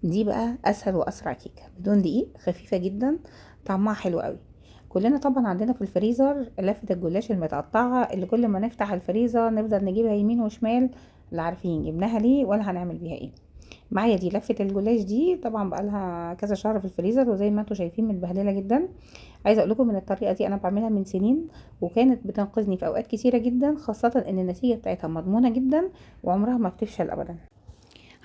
دي بقى اسهل واسرع كيكه بدون دقيق، خفيفه جدا، طعمها حلو قوي. كلنا طبعا عندنا في الفريزر لفه الجلاش المتقطعه اللي كل ما نفتح الفريزر نفضل نجيبها يمين وشمال، لا عارفين جبناها ليه ولا هنعمل بيها ايه. معايا دي لفه الجلاش دي طبعا بقالها كذا شهر في الفريزر، وزي ما انتم شايفين متبهدله جدا. عايزه اقول لكم ان الطريقه دي انا بعملها من سنين، وكانت بتنقذني في اوقات كتيره جدا، خاصه ان النتيجه بتاعتها مضمونه جدا وعمرها ما بتفشل ابدا.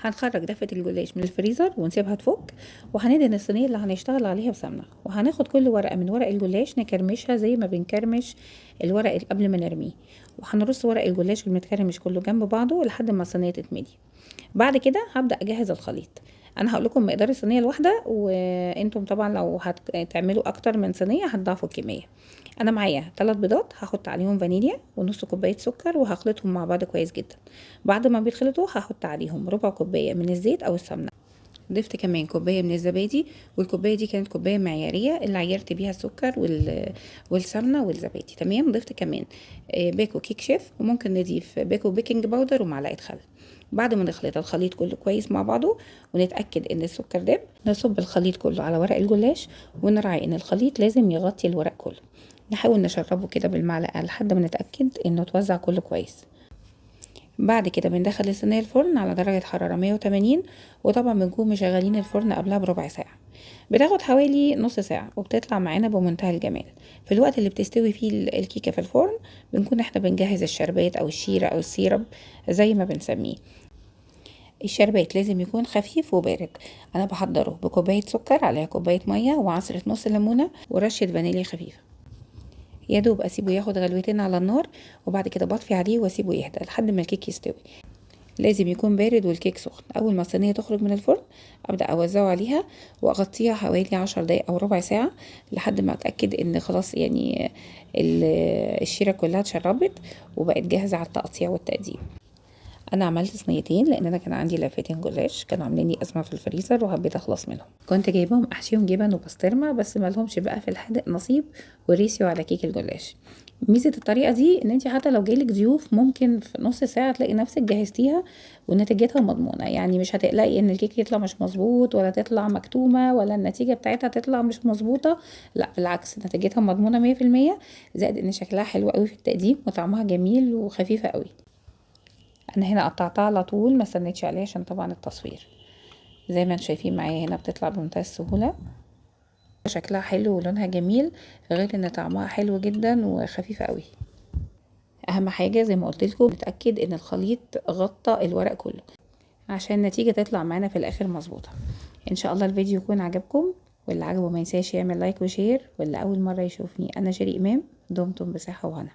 هنخرج دفة الجلاش من الفريزر ونسيبها تفك، وهندهن الصينية اللي هنشتغل عليها بسمنة، وهناخد كل ورقة من ورق الجلاش نكرمشها زي ما بنكرمش الورق اللي قبل ما نرميه، وهنرص ورق الجلاش المتكرمش كله جنب بعضه لحد ما الصينية تتملي. بعد كده هبدأ اجهز الخليط. انا هقول لكم مقدار الصينيه الواحده، وانتم طبعا لو هتعملوا اكتر من صينيه هتضاعفوا الكميه. انا معايا 3 بيضات هحط عليهم فانيليا ونص كوبايه سكر وهخلطهم مع بعض كويس جدا. بعد ما بيتخلطوا هحط عليهم ربع كوبايه من الزيت او السمنه. ضفت كمان كوبايه من الزبادي، والكوبايه دي كانت كوبايه معياريه اللي عيرت بيها السكر والسمنه والزبادي. تمام. ضفت كمان باكو كيك شيف، وممكن نضيف باكو بيكنج باودر ومعلقه خل. بعد ما نخلط الخليط كله كويس مع بعضه ونتاكد ان السكر داب، نصب الخليط كله على ورق الجلاش، ونراعي ان الخليط لازم يغطي الورق كله. نحاول نشربه كده بالمعلقه لحد ما نتاكد انه اتوزع كله كويس. بعد كده بندخل الصينيه الفرن على درجه حراره 180، وطبعا بنكون مشغلين الفرن قبلها بربع ساعه. بتاخد حوالي نص ساعه وبتطلع معانا بمنتهى الجمال. في الوقت اللي بتستوي فيه الكيكه في الفرن بنكون احنا بنجهز الشربات او الشيره او السيرب زي ما بنسميه. الشربات لازم يكون خفيف وبارد. انا بحضره بكوبايه سكر عليها كوبايه ميه وعصره نص ليمونه ورشه فانيليا خفيفه. يا دوب اسيبه ياخد غلوتين على النار، وبعد كده بطفي عليه واسيبه يهدى لحد ما الكيك يستوي. لازم يكون بارد والكيك سخن. اول ما الصينيه تخرج من الفرن ابدا اوزعه عليها واغطيها حوالي 10 دقايق او ربع ساعه لحد ما اتاكد ان خلاص يعني الشيره كلها اتشربت وبقت جاهزه على التقطيع والتقديم. انا عملت صينيتين لان انا كان عندي لفتين جلاش كانوا عاملين لي ازمه في الفريزر وحبيت اخلص منهم. كنت جايباهم احشيهم جبن وبسطرمه، بس ما لهمش بقى في الحادق نصيب وريسيو على كيك الجلاش. ميزه الطريقه دي ان انت حتى لو جايلك ضيوف ممكن في نص ساعه تلاقي نفسك جهزتيها ونتيجتها مضمونه. يعني مش هتقلقي ان الكيك يطلع مش مظبوط ولا تطلع مكتومه ولا النتيجه بتاعتها تطلع مش مظبوطه. لا بالعكس، نتيجتها مضمونه 100%، زائد ان شكلها حلو قوي في التقديم وطعمها جميل وخفيفه قوي. انا هنا قطعتها على طول ما استنيتش عليه عشان طبعا التصوير. زي ما انتم شايفين معايا هنا بتطلع بمنتهى السهوله، شكلها حلو ولونها جميل، غير ان طعمها حلو جدا وخفيفه قوي. اهم حاجه زي ما قلت لكم نتاكد ان الخليط غطى الورق كله عشان النتيجه تطلع معانا في الاخر مظبوطه. ان شاء الله الفيديو يكون عجبكم، واللي عجبه ما ينساش يعمل لايك وشير، واللي اول مره يشوفني انا شيري امام. دمتم بصحه وهنا.